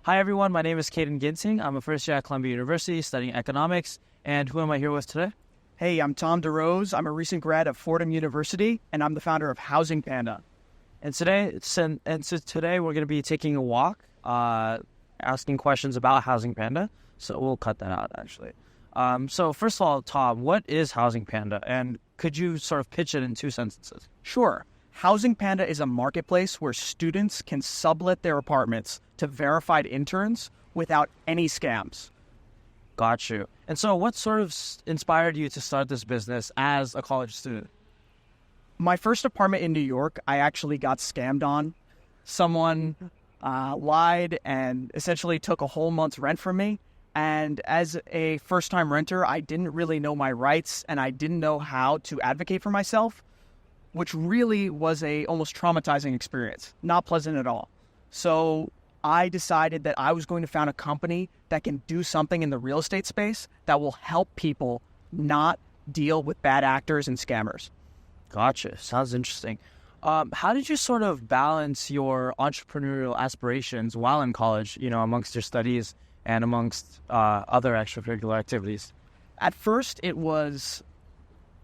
Hi, everyone. My name is Caden Ginsing. I'm a first year at Columbia University studying economics. And who am I here with today? Hey, I'm Tom DeRose. I'm a recent grad of Fordham University, and I'm the founder of HousingPanda. And today we're going to be taking a walk, asking questions about HousingPanda. So we'll cut that out, actually. So first of all, Tom, what is HousingPanda? And could you sort of pitch it in 2 sentences? Sure. HousingPanda is a marketplace where students can sublet their apartments to verified interns without any scams. Got you. And so what sort of inspired you to start this business as a college student? My first apartment in New York, I actually got scammed on. Someone lied and essentially took a whole month's rent from me. And as a first-time renter, I didn't really know my rights and I didn't know how to advocate for myself, which really was a almost traumatizing experience. Not pleasant at all. So I decided that I was going to found a company that can do something in the real estate space that will help people not deal with bad actors and scammers. Gotcha. Sounds interesting. How did you sort of balance your entrepreneurial aspirations while in college, amongst your studies and amongst other extracurricular activities? At first, it was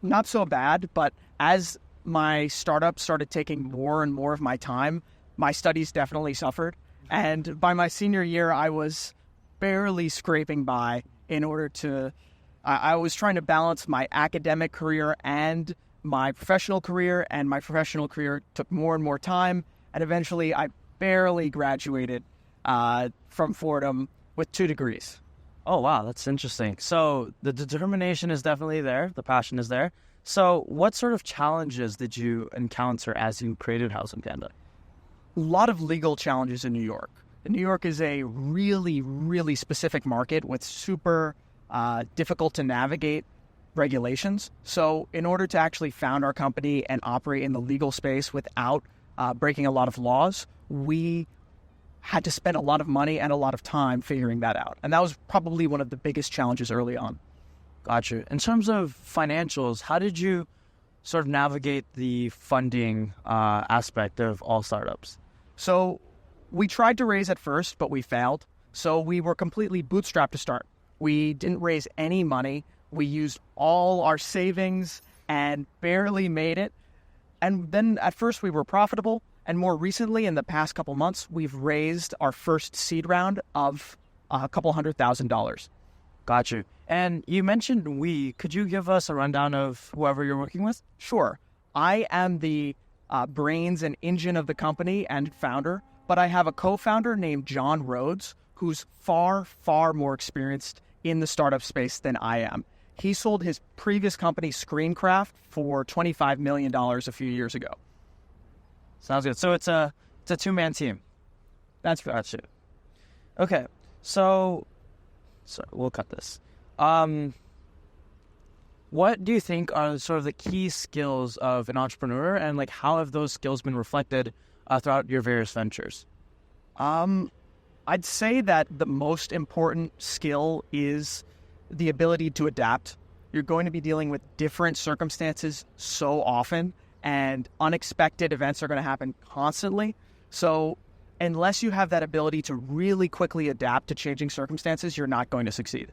not so bad, but as my startup started taking more and more of my time, my studies definitely suffered. And by my senior year, I was barely scraping by in order to... I was trying to balance my academic career and my professional career, and my professional career took more and more time. And eventually, I barely graduated from Fordham with 2 degrees. Oh, wow. That's interesting. So the determination is definitely there. The passion is there. So what sort of challenges did you encounter as you created HousingPanda? A lot of legal challenges in New York. New York is a really, really specific market with super difficult to navigate regulations. So in order to actually found our company and operate in the legal space without breaking a lot of laws, we had to spend a lot of money and a lot of time figuring that out. And that was probably one of the biggest challenges early on. Gotcha. In terms of financials, how did you sort of navigate the funding aspect of all startups? So we tried to raise at first, but we failed. So we were completely bootstrapped to start. We didn't raise any money. We used all our savings and barely made it. And then at first we were profitable. And more recently, in the past couple months, we've raised our first seed round of a couple $100,000. Got you. And you mentioned we. Could you give us a rundown of whoever you're working with? Sure. I am the brains and engine of the company and founder, but I have a co-founder named John Rhodes, who's far, far more experienced in the startup space than I am. He sold his previous company, Screencraft, for $25 million a few years ago. Sounds good. So it's a 2-man team. That's good. Gotcha. Okay. So we'll cut this. What do you think are sort of the key skills of an entrepreneur, and how have those skills been reflected throughout your various ventures? I'd say that the most important skill is the ability to adapt. You're going to be dealing with different circumstances so often, and unexpected events are going to happen constantly. So unless you have that ability to really quickly adapt to changing circumstances, you're not going to succeed.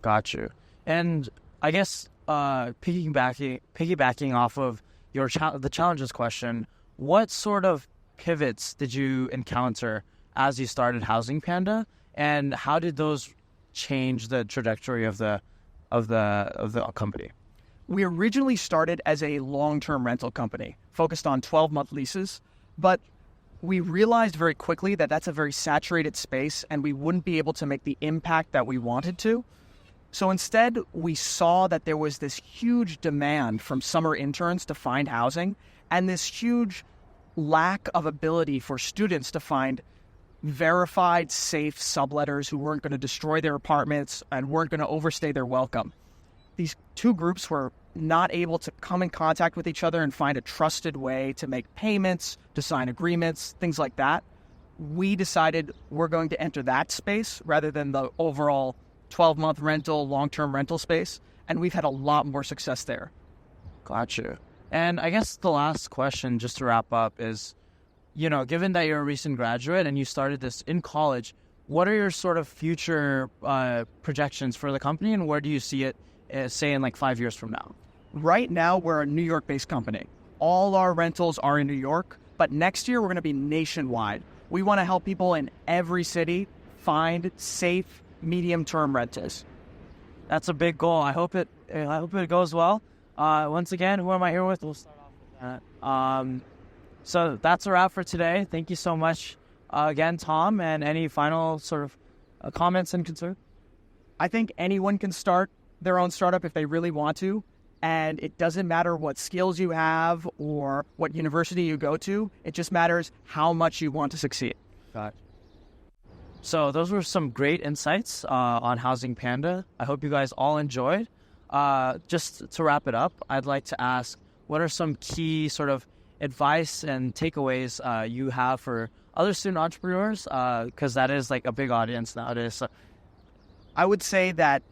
Got you. And I guess piggybacking off of the challenges question, what sort of pivots did you encounter as you started HousingPanda, and how did those change the trajectory of the company? We originally started as a long-term rental company focused on 12-month leases, but we realized very quickly that that's a very saturated space and we wouldn't be able to make the impact that we wanted to. So instead, we saw that there was this huge demand from summer interns to find housing and this huge lack of ability for students to find verified, safe subletters who weren't going to destroy their apartments and weren't going to overstay their welcome. These two groups were not able to come in contact with each other and find a trusted way to make payments, to sign agreements, things like that. We decided we're going to enter that space rather than the overall 12-month rental, long-term rental space, and we've had a lot more success there. Gotcha. And I guess the last question, just to wrap up, is, given that you're a recent graduate and you started this in college, what are your sort of future projections for the company, and where do you see it, say, in like 5 years from now? Right now, we're a New York-based company. All our rentals are in New York, but next year we're going to be nationwide. We want to help people in every city find safe, medium-term rentals. That's a big goal. I hope it goes well. Once again, who am I here with? We'll start off with that. So that's a wrap for today. Thank you so much again, Tom. And any final sort of comments and concerns? I think anyone can start their own startup if they really want to. And it doesn't matter what skills you have or what university you go to. It just matters how much you want to succeed. Got it. So those were some great insights on HousingPanda. I hope you guys all enjoyed. Just to wrap it up, I'd like to ask, what are some key sort of advice and takeaways you have for other student entrepreneurs? Because that is like a big audience nowadays. So. I would say that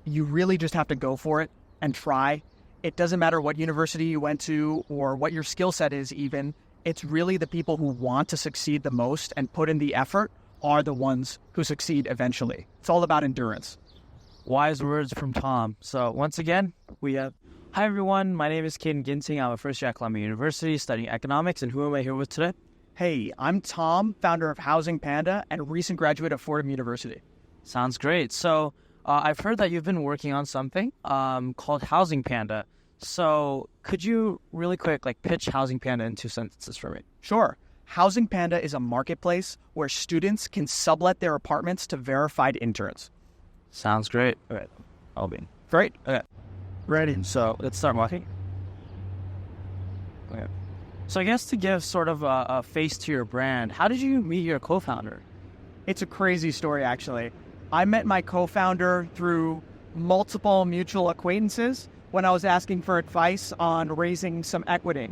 you really just have to go for it and try. It doesn't matter what university you went to or what your skill set is even. It's really the people who want to succeed the most and put in the effort are the ones who succeed eventually. It's all about endurance. Wise words from Tom. So once again, we have... Hi everyone, my name is Caden Ginting. I'm a first year at Columbia University studying economics. And who am I here with today? Hey, I'm Tom, founder of HousingPanda and a recent graduate of Fordham University. Sounds great. So I've heard that you've been working on something called HousingPanda. So could you really quick pitch HousingPanda in 2 sentences for me? Sure. HousingPanda is a marketplace where students can sublet their apartments to verified interns. Sounds great. All right. I'll be Great. Okay. Ready. So let's start walking. Okay. So I guess to give sort of a face to your brand, how did you meet your co-founder? It's a crazy story, actually. I met my co-founder through multiple mutual acquaintances when I was asking for advice on raising some equity.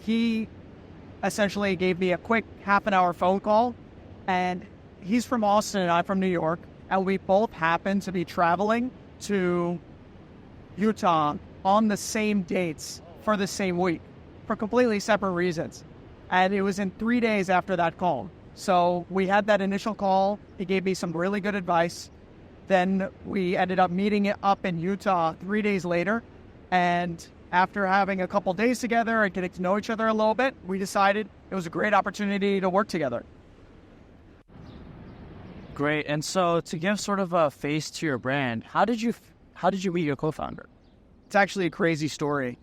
He essentially gave me a quick half-an-hour phone call, and he's from Austin and I'm from New York, and we both happened to be traveling to Utah on the same dates for the same week for completely separate reasons. And it was in 3 days after that call. So we had that initial call. He gave me some really good advice. Then we ended up meeting up in Utah 3 days later. And after having a couple days together and getting to know each other a little bit, we decided it was a great opportunity to work together. Great. And so to give sort of a face to your brand, how did you meet your co-founder? It's actually a crazy story.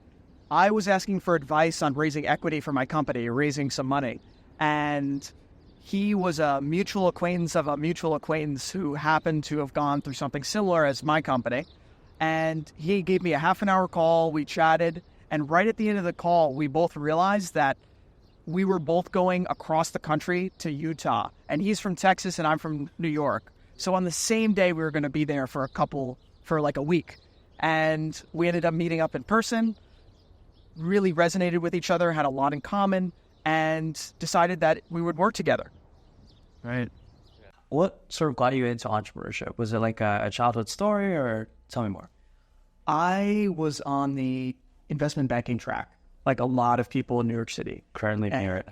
I was asking for advice on raising equity for my company, raising some money. And he was a mutual acquaintance of a mutual acquaintance who happened to have gone through something similar as my company. And he gave me a half-an-hour call. We chatted. And right at the end of the call, we both realized that we were both going across the country to Utah. And he's from Texas and I'm from New York. So on the same day, we were going to be there for a week. And we ended up meeting up in person, really resonated with each other, had a lot in common, and decided that we would work together. Right. What sort of got you into entrepreneurship? Was it like a childhood story, or tell me more? I was on the investment banking track, like a lot of people in New York City. Currently near it.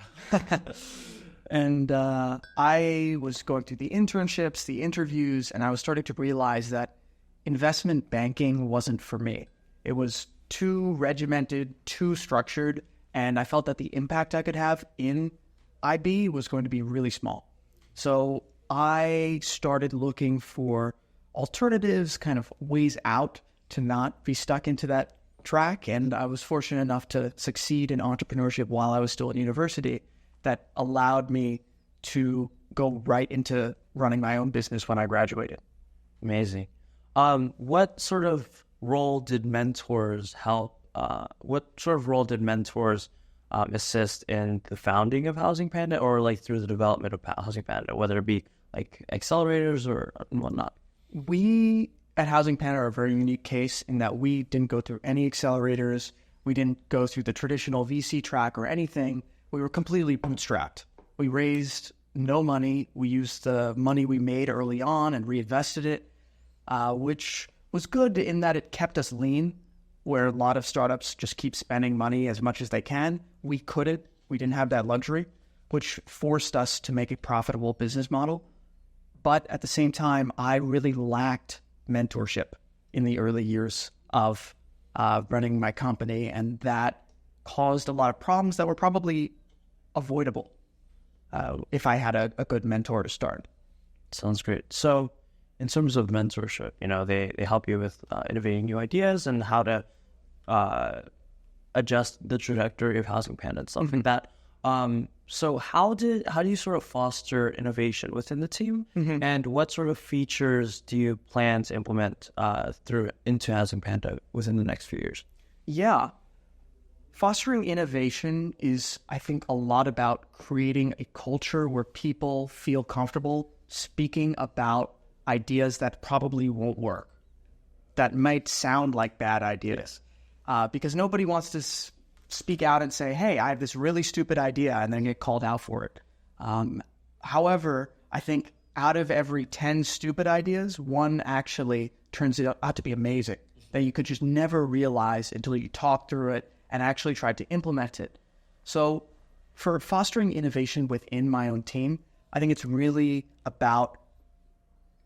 And I was going through the internships, the interviews, and I was starting to realize that investment banking wasn't for me. It was too regimented, too structured, and I felt that the impact I could have in IB was going to be really small. So I started looking for alternatives, kind of ways out to not be stuck into that track, and I was fortunate enough to succeed in entrepreneurship while I was still in university. That allowed me to go right into running my own business when I graduated. Amazing. What sort of role did mentors help? What sort of role did mentors assist in the founding of HousingPanda, or like through the development of HousingPanda, whether it be like accelerators or whatnot? We at HousingPanda are a very unique case in that we didn't go through any accelerators. We didn't go through the traditional VC track or anything. We were completely bootstrapped. We raised no money. We used the money we made early on and reinvested it, which was good in that it kept us lean, where a lot of startups just keep spending money as much as they can. We couldn't. We didn't have that luxury, which forced us to make a profitable business model. But at the same time, I really lacked mentorship in the early years of running my company, and that caused a lot of problems that were probably avoidable if I had a good mentor to start. Sounds great. So in terms of mentorship, they help you with innovating new ideas and how to adjust the trajectory of Housing Panda and stuff like that. So how do you sort of foster innovation within the team, and what sort of features do you plan to implement into Housing Panda within the next few years? Yeah. Fostering innovation is, I think, a lot about creating a culture where people feel comfortable speaking about ideas that probably won't work, that might sound like bad ideas, because nobody wants to speak out and say, hey, I have this really stupid idea, and then get called out for it. However, I think out of every 10 stupid ideas, one actually turns out to be amazing, that you could just never realize until you talk through it and actually tried to implement it. So for fostering innovation within my own team, I think it's really about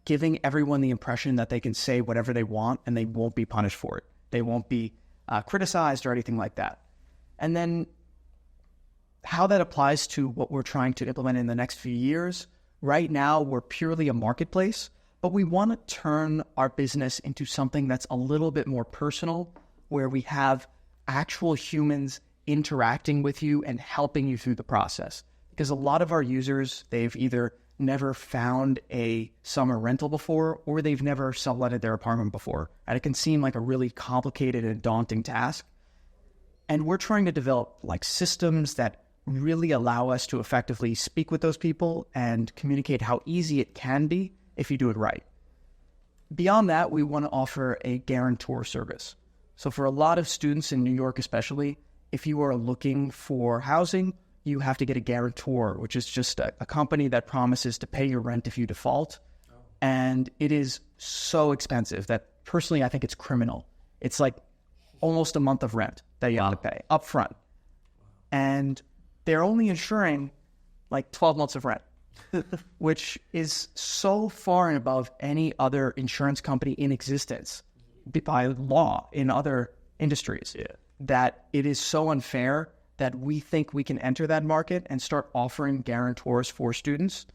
giving everyone the impression that they can say whatever they want and they won't be punished for it. They won't be criticized or anything like that. And then how that applies to what we're trying to implement in the next few years. Right now, we're purely a marketplace, but we want to turn our business into something that's a little bit more personal, where we have actual humans interacting with you and helping you through the process. Because a lot of our users, they've either never found a summer rental before, or they've never subletted their apartment before. And it can seem like a really complicated and daunting task. And we're trying to develop systems that really allow us to effectively speak with those people and communicate how easy it can be if you do it right. Beyond that, we want to offer a guarantor service. So for a lot of students in New York especially, if you are looking for housing, you have to get a guarantor, which is just a company that promises to pay your rent if you default. And it is so expensive that personally I think it's criminal. It's like almost a month of rent that you have to pay up front. And they're only insuring 12 months of rent, which is so far and above any other insurance company in existence by law in other industries, that it is so unfair that we think we can enter that market and start offering guarantors for students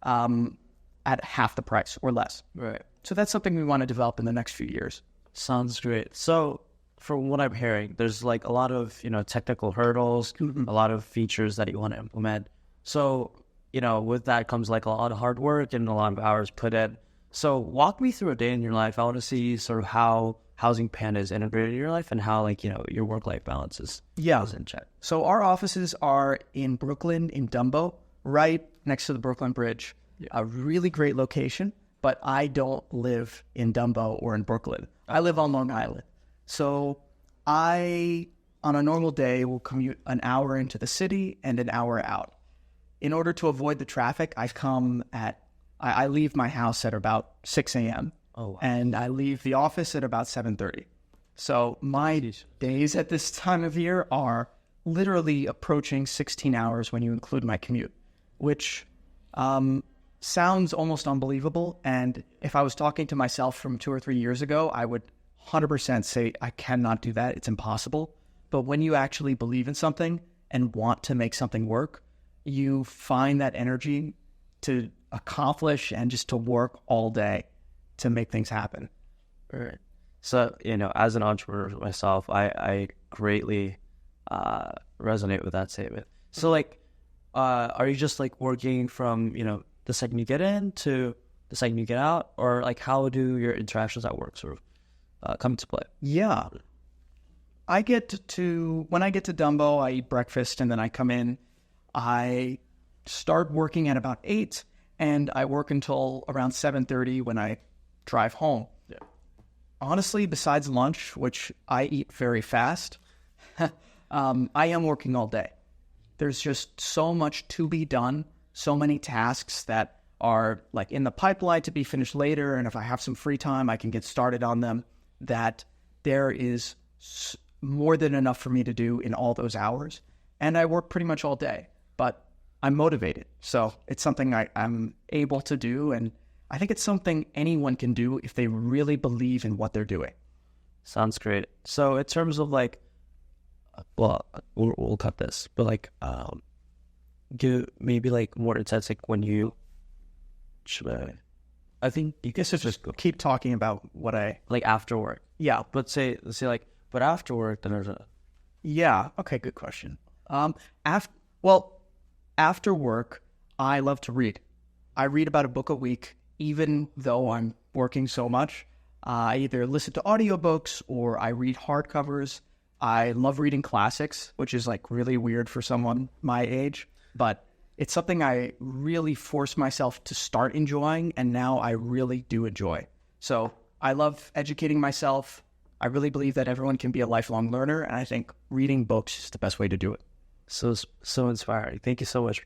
at half the price or less. Right. So that's something we want to develop in the next few years. Sounds great. So from what I'm hearing, there's a lot of, technical hurdles, a lot of features that you want to implement. So, with that comes a lot of hard work and a lot of hours put in. So walk me through a day in your life. I want to see sort of how Housing Panda is integrated in your life and how your work-life balance is in check. So our offices are in Brooklyn, in Dumbo, right next to the Brooklyn Bridge. Yeah. A really great location, but I don't live in Dumbo or in Brooklyn. I live on Long Island. So I, on a normal day, will commute an hour into the city and an hour out. In order to avoid the traffic, I leave my house at about 6 a.m. Oh, wow. And I leave the office at about 7:30. So my days at this time of year are literally approaching 16 hours when you include my commute, which sounds almost unbelievable. And if I was talking to myself from 2 or 3 years ago, I would 100% say I cannot do that. It's impossible. But when you actually believe in something and want to make something work, you find that energy to accomplish and just to work all day to make things happen. Right. So, as an entrepreneur myself, I greatly resonate with that statement. So, are you just working from, the second you get in to the second you get out? Or how do your interactions at work sort of come to play? Yeah. When I get to Dumbo, I eat breakfast and then I come in. I start working at about 8 and I work until around 7:30 when I drive home. Yeah. Honestly, besides lunch, which I eat very fast, I am working all day. There's just so much to be done, so many tasks that are in the pipeline to be finished later, and if I have some free time, I can get started on them, that there is more than enough for me to do in all those hours. And I work pretty much all day, but I'm motivated. So it's something I'm able to do, and I think it's something anyone can do if they really believe in what they're doing. Sounds great. So in terms of like, well, we'll cut this, but like, give maybe like more insights, like when you should I think you guys should just go Keep talking about what like after work. yeah. But let's say like, but after work, then there's a Yeah. Okay. Good question. After work, I love to read. I read about a book a week, even though I'm working so much. I either listen to audiobooks or I read hardcovers. I love reading classics, which is like really weird for someone my age, but it's something I really forced myself to start enjoying, and now I really do enjoy. So I love educating myself. I really believe that everyone can be a lifelong learner, and I think reading books is the best way to do it. so inspiring. Thank you so much.